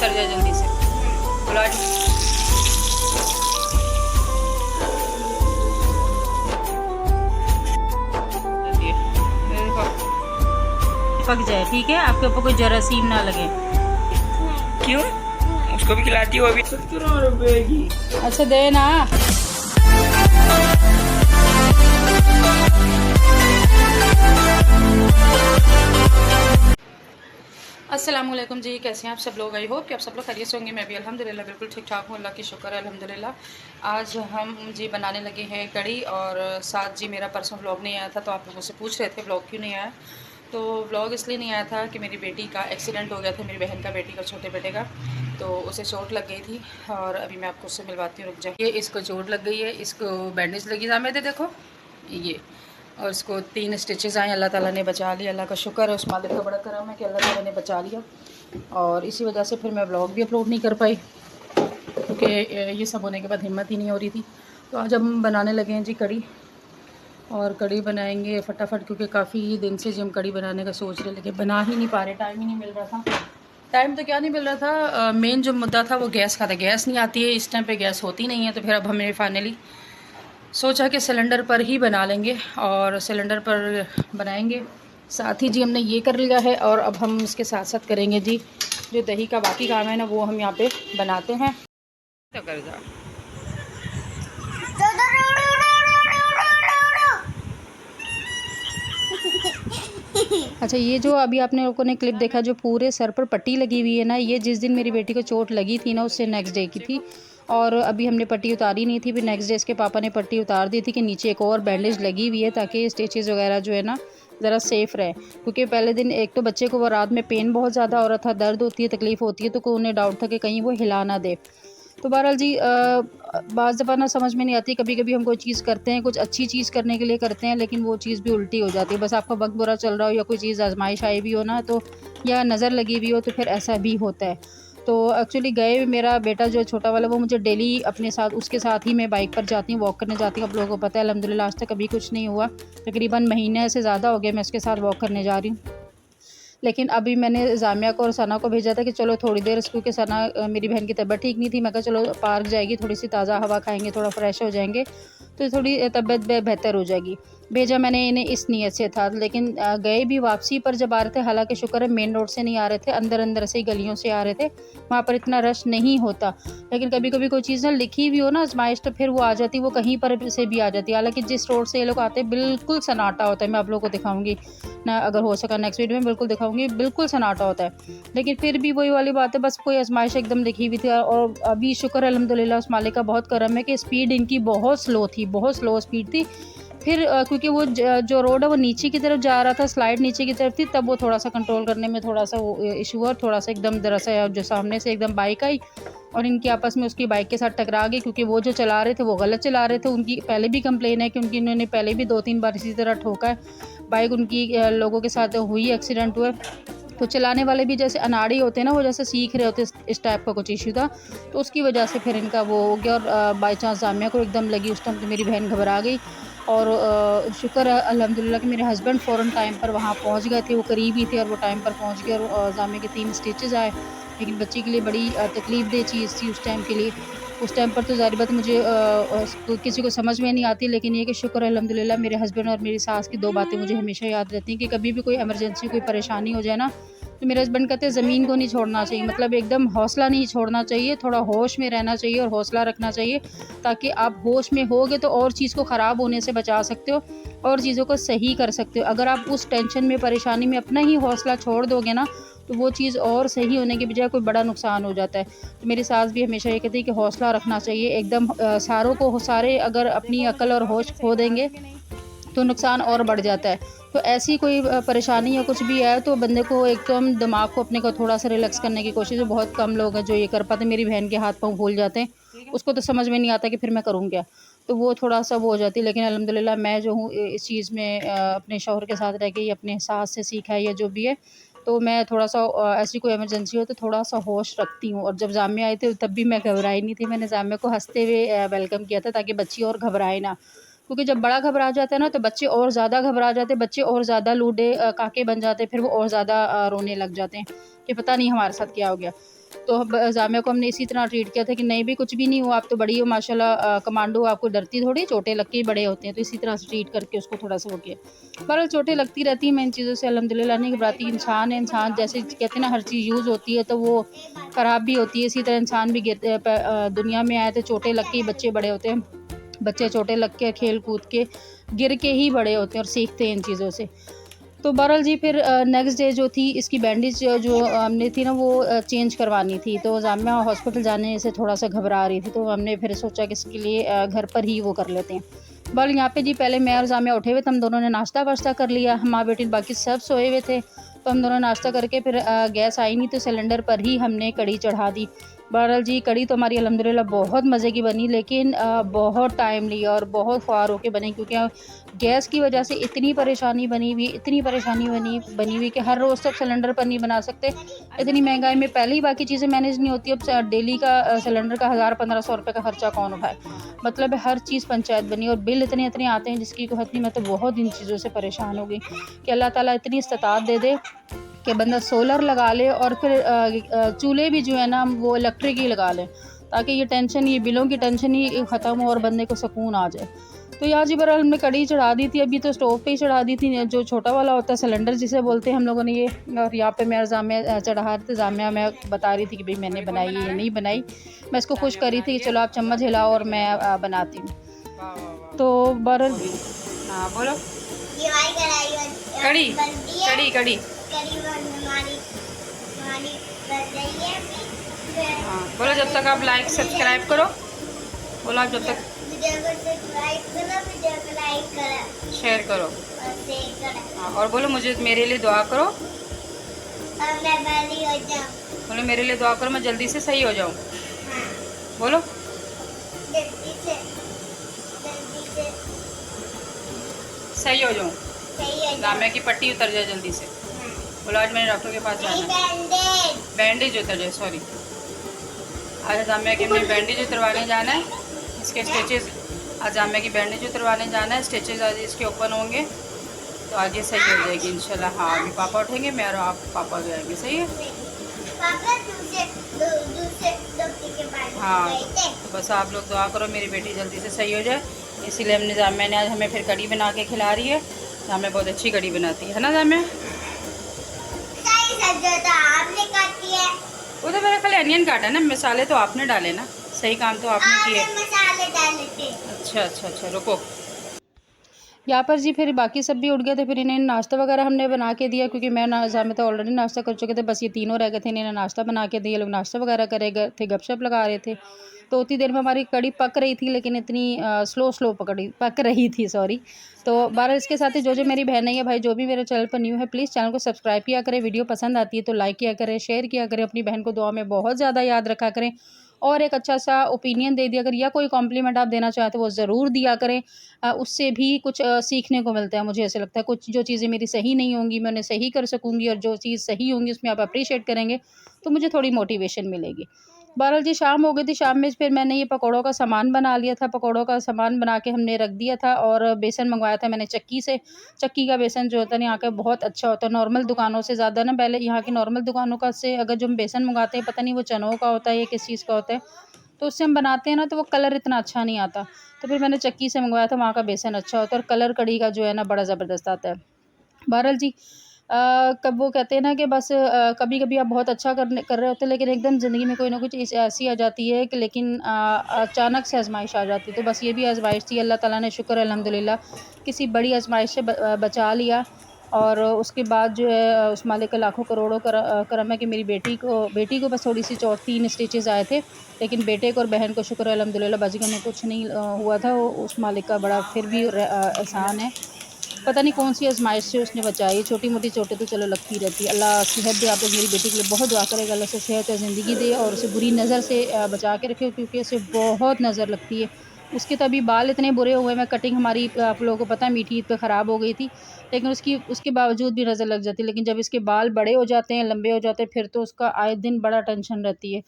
कर जाए जल्दी से। बुला पक जाए, ठीक है, आपके ऊपर कोई जरासीम ना लगे। क्यों? उसको भी खिलाती हो अभी? 17 रुपए की। अच्छा दे ना। अस्सलामुअलैकुम जी, कैसे हैं आप सब लोग? आई होप कि आप सब लोग खैरियत से होंगे। मैं भी अल्हम्दुलिल्लाह बिल्कुल ठीक ठाक हूँ, अल्लाह की शुक्र है अल्हम्दुलिल्लाह। आज हम जी बनाने लगे हैं कड़ी, और साथ जी मेरा परसों व्लॉग नहीं आया था, तो आप लोगों से पूछ रहे थे व्लॉग क्यों नहीं आया। तो व्लॉग इसलिए नहीं आया था कि मेरी बेटी का एक्सीडेंट हो गया था, मेरी बहन का बेटी का, छोटे बेटे का। तो उसे चोट लग गई थी, और अभी मैं आपको उससे मिलवाती हूँ, रुक जाइए। इसको चोट लग गई है, इसको बैंडेज लगी था, मैं देखो ये, और इसको 3 स्टिचेस आए। अल्लाह ताला ने बचा लिया, अल्लाह का शुक्र है, उस मालिक का बड़ा करम है कि अल्लाह ताला ने बचा लिया। और इसी वजह से फिर मैं व्लॉग भी अपलोड नहीं कर पाई, क्योंकि ये सब होने के बाद हिम्मत ही नहीं हो रही थी। तो आज हम बनाने लगे हैं जी कड़ी, और कड़ी बनाएंगे फटाफट, क्योंकि काफ़ी दिन से जी हम कड़ी बनाने का सोच रहे, लेकिन बना ही नहीं पा रहे, टाइम ही नहीं मिल रहा था। टाइम तो क्या नहीं मिल रहा था, मेन जो मुद्दा था वो गैस का था। गैस नहीं आती है इस टाइम पे, गैस होती नहीं है। तो फिर अब हमने फाइनली सोचा कि सिलेंडर पर ही बना लेंगे, और सिलेंडर पर बनाएंगे। साथ ही जी हमने ये कर लिया है, और अब हम इसके साथ साथ करेंगे जी जो दही का बाकी काम है ना, वो हम यहाँ पे बनाते हैं। तो कर जा। अच्छा, ये जो अभी आपने लोगों ने क्लिप देखा, जो पूरे सर पर पट्टी लगी हुई है ना, ये जिस दिन मेरी बेटी को चोट लगी थी ना, उससे नेक्स्ट डे की थी। और अभी हमने पट्टी उतारी नहीं थी, फिर नेक्स्ट डे इसके पापा ने पट्टी उतार दी थी कि नीचे एक और बैंडेज लगी हुई है, ताकि स्टिचेस वगैरह जो है ना ज़रा सेफ़ रहे। क्योंकि पहले दिन एक तो बच्चे को वो रात में पेन बहुत ज़्यादा हो रहा था, दर्द होती है, तकलीफ़ होती है, तो उन्हें डाउट था कि कहीं वो हिला ना दे। तो बहरहाल जी बाज़ दफ़ा ना समझ में नहीं आती, कभी-कभी हम कोई चीज़ करते हैं, कुछ अच्छी चीज़ करने के लिए करते हैं, लेकिन वो चीज़ भी उल्टी हो जाती है। बस आपका वक़्त बुरा चल रहा हो, या कोई चीज़ आज़माइश आई भी हो ना, तो या नज़र लगी हुई हो, तो फिर ऐसा भी होता है। तो एक्चुअली गए मेरा बेटा जो छोटा वाला, वो मुझे डेली अपने साथ, उसके साथ ही मैं बाइक पर जाती हूँ, वॉक करने जाती हूँ। आप लोगों को पता है अल्हम्दुलिल्लाह आज तक कभी कुछ नहीं हुआ। तकरीबन महीने से ज़्यादा हो गए मैं उसके साथ वॉक करने जा रही हूँ। लेकिन अभी मैंने जामिया को और सना को भेजा था कि चलो थोड़ी देर, क्योंकि सना मेरी बहन की तबीयत ठीक नहीं थी। मैं कहा चलो पार्क जाएगी, थोड़ी सी ताज़ा हवा खाएंगे, थोड़ा फ्रेश हो जाएंगे, तो थोड़ी तबीयत बेहतर हो जाएगी। भेजा मैंने इन्हें इस नीयत से था, लेकिन गए भी वापसी पर जब आ रहे थे, हालांकि शुक्र है मेन रोड से नहीं आ रहे थे, अंदर अंदर से ही गलियों से आ रहे थे, वहाँ पर इतना रश नहीं होता। लेकिन कभी कभी कोई चीज़ ना लिखी हुई हो ना आजमाइश, तो फिर वो आ जाती, वो कहीं पर से भी आ जाती है। हालांकि जिस रोड से ये लोग आते हैं बिल्कुल सन्नाटा होता है, मैं आप लोगों को दिखाऊंगी ना, अगर हो सका नेक्स्ट वीडियो में बिल्कुल दिखाऊंगी, बिल्कुल सन्नाटा होता है। लेकिन फिर भी वही वाली बात है, बस कोई आजमाइश एकदम लिखी हुई थी। और अभी शुक्र अल्हम्दुलिल्लाह उस मालिक का बहुत करम है कि स्पीड इनकी बहुत स्लो थी, बहुत स्लो स्पीड थी। फिर क्योंकि वो जो रोड है वो नीचे की तरफ जा रहा था, स्लाइड नीचे की तरफ थी, तब वो थोड़ा सा कंट्रोल करने में थोड़ा सा वो इशू हुआ, थोड़ा सा एकदम ज़रा सा जो सामने से एकदम बाइक आई और इनकी आपस में उसकी बाइक के साथ टकरा गई। क्योंकि वो जो चला रहे थे वो गलत चला रहे थे। उनकी पहले भी कंप्लेन है कि उनकी इन्होंने पहले भी 2-3 बार इसी तरह ठोका है, बाइक उनकी लोगों के साथ हुई, एक्सीडेंट हुआ। तो चलाने वाले भी जैसे अनाड़ी होते हैं ना, वो जैसे सीख रहे होते, इस टाइप का कुछ इशू था, तो उसकी वजह से फिर इनका वो हो गया। और बाई चांस जामिया को एकदम लगी उस टाइम, तो मेरी बहन घबरा गई। और शुक्र है अल्हम्दुलिल्लाह कि मेरे हस्बैंड फ़ौरन टाइम पर वहाँ पहुँच गए थे, वो करीब ही थे और वो टाइम पर पहुँच गए, और जामिया के 3 स्टिचेज़ आए। लेकिन बच्चे के लिए बड़ी तकलीफ़देह चीज़ थी उस टाइम के लिए। उस टाइम पर तो ज़ाहिर बात है मुझे किसी को समझ में नहीं आती, लेकिन ये कि शुक्र है अल्हम्दुलिल्लाह मेरे हस्बैंड और मेरी सास की 2 बातें मुझे हमेशा याद रहती हैं कि कभी भी कोई इमरजेंसी, कोई परेशानी हो जाए ना, तो मेरे हस्बैंड कहते हैं ज़मीन को नहीं छोड़ना चाहिए, मतलब एकदम हौसला नहीं छोड़ना चाहिए, थोड़ा होश में रहना चाहिए और हौसला रखना चाहिए, ताकि आप होश में होगे तो और चीज़ को ख़राब होने से बचा सकते हो और चीज़ों को सही कर सकते हो। अगर आप उस टेंशन में, परेशानी में अपना ही हौसला छोड़ दोगे ना, तो वो चीज़ और सही होने के बजाय कोई बड़ा नुकसान हो जाता है। तो मेरी सास भी हमेशा ये कहती है कि हौसला रखना चाहिए, एकदम सारे अगर अपनी अकल और होश खो देंगे तो नुकसान और बढ़ जाता है। तो ऐसी कोई परेशानी या कुछ भी है, तो बंदे को एक तो हम दिमाग को अपने को थोड़ा सा रिलैक्स करने की कोशिश, बहुत कम लोग हैं जो ये कर पाते हैं। मेरी बहन के हाथ पाँव फूल जाते हैं, उसको तो समझ में नहीं आता कि फिर मैं करूँ क्या, तो वो थोड़ा सा वो हो जाती है। लेकिन अल्हम्दुलिल्लाह मैं जो हूँ इस चीज़ में अपने शौहर के साथ रह के, अपने सास से सीखा है या जो भी है, तो मैं थोड़ा सा ऐसी कोई इमरजेंसी हो तो थोड़ा सा होश रखती हूँ। और जब जामिया आए थे तब भी मैं घबराई नहीं थी, मैंने जामिया को हंसते हुए वेलकम किया था ताकि बच्ची और घबराए ना। क्योंकि जब बड़ा घबरा जाता है ना तो बच्चे और ज़्यादा घबरा जाते हैं, बच्चे और ज़्यादा लूडे काके बन जाते हैं, फिर वो और ज़्यादा रोने लग जाते हैं कि पता नहीं हमारे साथ क्या हो गया। तो जामिया को हमने इसी तरह ट्रीट किया था कि नहीं भी कुछ भी नहीं हुआ, आप तो बड़ी हो माशाल्लाह, कमांडो, आपको डरती थोड़ी, चोटें लग के ही बड़े होते हैं। तो इसी तरह से ट्रीट करके उसको थोड़ा-सा वो किया। बहरहाल चोटें लगती रहती हैं, मैं इन चीज़ों से अल्हम्दुलिल्लाह नहीं घबराती। इंसान है, इंसान जैसे कहते हैं ना हर चीज़ यूज़ होती है तो वो ख़राब भी होती है, इसी तरह इंसान भी दुनिया में आए तो चोटें लग के ही बच्चे बड़े होते हैं। बच्चे चोटें लग के, खेल कूद के, गिर के ही बड़े होते हैं और सीखते हैं इन चीज़ों से। तो बहरहाल जी फिर नेक्स्ट डे जो थी इसकी बैंडेज जो हमने थी ना वो चेंज करवानी थी। तो जामिया हॉस्पिटल जाने से थोड़ा-सा घबरा रही थी, तो हमने फिर सोचा कि इसके लिए घर पर ही वो कर लेते हैं। बहरहाल यहाँ पे जी पहले मैं और जामिया उठे हुए थे, हम दोनों ने नाश्ता-वाश्ता कर लिया, माँ-बेटी बाकी सब सोए हुए थे। तो हम दोनों नाश्ता करके फिर गैस आई नहीं तो सिलेंडर पर ही हमने कढ़ी चढ़ा दी। बहरहाल जी कढ़ी तो हमारी अल्हम्दुलिल्लाह बहुत मज़े की बनी, लेकिन बहुत टाइम लिया और बहुत ख़्वार होके बनी, क्योंकि गैस की वजह से इतनी परेशानी बनी हुई, इतनी परेशानी बनी बनी हुई कि हर रोज़ तक सिलेंडर पर नहीं बना सकते। इतनी महंगाई में पहले ही बाकी चीज़ें मैनेज नहीं होती, अब डेली का सिलेंडर का 1000-1500 रुपये का खर्चा कौन उठाए। मतलब हर चीज़ पंचायत बनी और बिल इतने-इतने आते हैं जिसकी कोई हद नहीं। मैं तो बहुत इन चीज़ों से परेशान हो गई कि अल्लाह ताला इतनी इस्तिताअत दे दे कि बंदा सोलर लगा ले और फिर चूल्हे भी जो है ना वो इलेक्ट्रिक ही लगा लें, ताकि ये टेंशन, ये बिलों की टेंशन ही ख़त्म हो और बंदे को सुकून आ जाए। तो यहाँ जी बहरहाल हमने कढ़ी चढ़ा दी थी, अभी तो स्टोव पे ही चढ़ा दी थी, जो छोटा वाला होता है सिलेंडर जिसे बोलते हैं हम लोगों ने ये। और यहाँ पे मैं और जामिया चढ़ा रहे थे, जामिया मैं बता रही थी कि भाई मैंने बनाई है या नहीं बनाई। मैं इसको खुश कर रही थी कि चलो आप चम्मच हिलाओ और मैं बनाती हूँ। वाह वाह वाह। तो बहरहाल हाँ बोलो। ये वाली कढ़ाई कढ़ी बनती है। कढ़ी कढ़ी। कढ़ी हमारी हमारी बन रही है अभी। फिर हाँ बोलो, जब तक आप लाइक सब्सक्राइब करो। बोलो आप जब तक वीडियो को सब्सक्राइब करो, वीडियो को लाइक करो शेयर करो। और शेयर करो हाँ, और बोलो मुझे मेरे लिए दुआ करो। और मैं बड़ी हो जाऊँ। बोलो मेरे लिए दुआ करो, मैं जल्दी से सही हो जाऊँ। हाँ, बोलो जल्दी से सही हो जाऊँ, सही हो जाऊँ। जामिया की पट्टी उतर जाए जल्दी से। हाँ। बोलो आज मैंने डॉक्टर के पास नहीं जाना है। बैंडेज। बैंडेज उतर जाए, सॉरी। आज जामिया की हमने बैंडेज उतरवाने जाना है, इसके स्टिचेस। आज जामिया की बैंडेज उतरवाने जाना है, स्टिचेस आज इसके ओपन होंगे तो आज ये सही हो जाएगी इंशाल्लाह। हाँ अभी पापा उठेंगे, मैं और आप पापा भी आएंगे, सही है। पापा दूसरे डॉक्टर के पास हाँ गए थे। तो बस आप लोग दुआ करो मेरी बेटी जल्दी से सही हो जाए, इसीलिए हमने जामिया ने आज हमें फिर कढ़ी बना के खिला रही है। जामिया बहुत अच्छी कढ़ी बनाती है ना जामिया। सारी सब्जियां तो आपने काटी है। वो तो मेरा खाली अनियन काटा है ना, मसाले तो आपने डाले ना, सही काम तो आपने किए। आपने मसाले डाले थे। अच्छा अच्छा अच्छा, रुको। यहाँ पर जी फिर बाकी सब भी उठ गए थे, फिर इन्हें नाश्ता वगैरह हमने बना के दिया, क्योंकि मैं जामिया तो ऑलरेडी नाश्ता कर चुके थे, बस ये तीनों रह गए थे, इन्हें नाश्ता बना के दिया। लोग नाश्ता वगैरह करे गए थे, गपशप लगा रहे थे। तो उतनी देर में हमारी कढ़ी पक रही थी, लेकिन इतनी स्लो पक रही थी, सॉरी। तो बहरहाल इसके साथ ही जो मेरी बहन है भाई, जो भी मेरे चैनल पर न्यू है, प्लीज़ चैनल को सब्सक्राइब किया करें, वीडियो पसंद आती है तो लाइक किया करें, शेयर किया करें, अपनी बहन को दुआ में बहुत ज़्यादा याद रखा करें और एक अच्छा सा ओपिनियन दे दिया करें, या कोई कॉम्प्लीमेंट आप देना चाहते हो वो ज़रूर दिया करें। उससे भी कुछ सीखने को मिलता है, मुझे ऐसे लगता है। कुछ जो चीज़ें मेरी सही नहीं होंगी मैं उन्हें सही कर सकूँगी, और जो चीज़ सही होंगी उसमें आप अप्रिशिएट करेंगे तो मुझे थोड़ी मोटिवेशन मिलेगी। बहरहाल जी शाम हो गई थी, शाम में फिर मैंने ये पकौड़ों का सामान बना लिया था। पकौड़ों का सामान बना के हमने रख दिया था, और बेसन मंगवाया था मैंने चक्की से। चक्की का बेसन जो होता है ना यहाँ का बहुत अच्छा होता है, नॉर्मल दुकानों से ज़्यादा ना। पहले यहाँ की नॉर्मल दुकानों का से अगर जो हम बेसन मंगाते हैं, पता नहीं वो चनों का होता है या किस चीज़ का होता है, तो उससे हम बनाते हैं ना तो वो कलर इतना अच्छा नहीं आता। तो फिर मैंने चक्की से मंगवाया था, वहाँ का बेसन अच्छा होता है और कलर कढ़ी का जो है ना बड़ा ज़बरदस्त आता है। बहरहाल जी कब वो कहते हैं ना कि बस कभी-कभी आप बहुत अच्छा कर रहे होते हैं, लेकिन एकदम ज़िंदगी में कोई ना कुछ ऐसी आ जाती है कि लेकिन अचानक से आज़माइश आ जाती है। तो बस ये भी आज़माइश थी, अल्लाह ताला ने शुक्र है अल्हम्दुलिल्लाह किसी बड़ी आज़माइश से बचा लिया। और उसके बाद जो है उस मालिक का लाखों करोड़ों करम है कि मेरी बेटी को बस थोड़ी-सी चोट, 3 स्टिचेज़ आए थे, लेकिन बेटे को और बहन को शुक्र है अल्हम्दुलिल्लाह बाज़ियों में कुछ नहीं हुआ था। उस मालिक का बड़ा फिर भी एहसान है। पता नहीं कौन सी आज़माइश से उसने बचाई। छोटी-मोटी चोटें तो चलो लगती रहती है। अल्लाह सेहत दे, आप लोग मेरी बेटी के लिए बहुत दुआ करेगा, अल्लाह उसे सेहत और ज़िंदगी दे और उसे बुरी नज़र से बचा के रखे, क्योंकि उसे बहुत नज़र लगती है। उसके तो अभी बाल इतने बुरे हुए हैं, कटिंग हमारी आप लोगों को पता है मीठी ईद पे ख़राब हो गई थी, लेकिन उसके बावजूद भी नज़र लग जाती है। लेकिन जब इसके बाल बड़े हो जाते हैं, लंबे हो जाते हैं, फिर तो उसका आए दिन बड़ा टेंशन रहती है।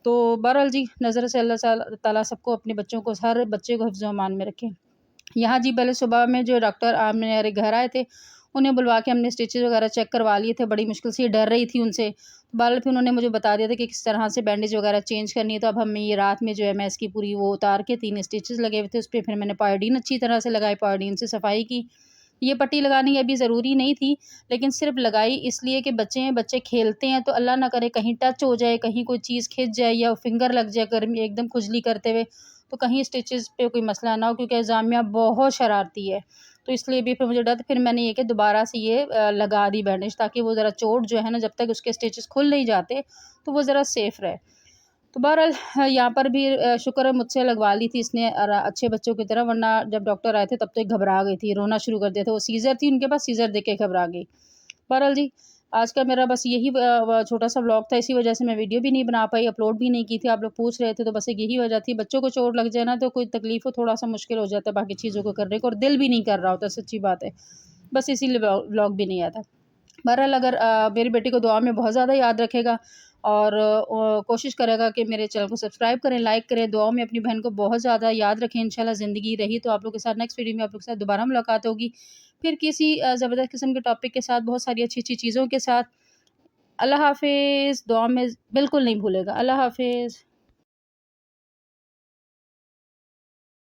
तो बहरहाल जी नज़र से अल्लाह ताला सबको, अपने बच्चों को, हर बच्चे को हिफ्ज़-ओ-अमान में रखे। यहाँ जी पहले सुबह में जो डॉक्टर मेरे घर आए थे, उन्हें बुलवा के हमने स्टिचेज़ वगैरह चेक करवा लिए थे, बड़ी मुश्किल से, ये डर रही थी उनसे। बहरहाल फिर उन्होंने मुझे बता दिया था कि किस तरह से बैंडेज वगैरह चेंज करनी है, तो अब हमें ये रात में जो है मैं इसकी पूरी वो उतार के 3 स्टिचेज़ लगे हुए थे, उस पे फिर मैंने पायोडीन अच्छी तरह से लगाई, पायोडीन से सफाई की। ये पट्टी लगानी अभी ज़रूरी नहीं थी, लेकिन सिर्फ़ लगाई इसलिए कि बच्चे हैं, बच्चे खेलते हैं तो अल्लाह ना करे कहीं टच हो जाए, कहीं कोई चीज़ खिंच जाए या फिंगर लग जाए गर्मी एकदम खुजली करते हुए, तो कहीं स्टिचेज़ पे कोई मसला ना हो, क्योंकि जामिया बहुत शरारती है। तो इसलिए भी फिर मुझे डर, फिर मैंने ये कि दोबारा से ये लगा दी बैंडेज, ताकि वो ज़रा चोट जो है ना, जब तक उसके स्टिचेज़ खुल नहीं जाते तो वो ज़रा सेफ़ रहे। तो बहरहाल यहाँ पर भी शुक्र है मुझसे लगवा ली थी इसने अच्छे बच्चों की तरह, वरना जब डॉक्टर आए थे तब तो ये घबरा गई थी, रोना शुरू कर दिया था। वो सीज़र थी उनके पास, सीज़र देख के घबरा गई। बहरहाल जी, आज का मेरा बस यही छोटा-सा व्लॉग था, इसी वजह से मैं वीडियो भी नहीं बना पाई, अपलोड भी नहीं की थी। आप लोग पूछ रहे थे तो बस एक यही वजह थी। बच्चों को चोट लग जाए ना तो कोई तकलीफ़ हो, थोड़ा-सा मुश्किल हो जाता है बाकी चीज़ों को करने को, और दिल भी नहीं कर रहा होता, सच्ची बात है। बस इसीलिए व्लॉग भी नहीं आया था। बहरहाल अगर मेरी बेटी को दुआ में बहुत ज़्यादा याद रखेगा और कोशिश करेगा कि मेरे चैनल को सब्सक्राइब करें, लाइक करें, दुआओं में अपनी बहन को बहुत ज़्यादा याद रखें। इंशाल्लाह ज़िंदगी रही तो आप लोग के साथ नेक्स्ट वीडियो में आप लोग के साथ दोबारा मुलाकात होगी। फिर किसी ज़बरदस्त किस्म के टॉपिक के साथ, बहुत सारी अच्छी-अच्छी चीज़ों के साथ। अल्लाह हाफ़िज़। दुआ में बिल्कुल नहीं भूलेगा। अल्लाह हाफ़िज़।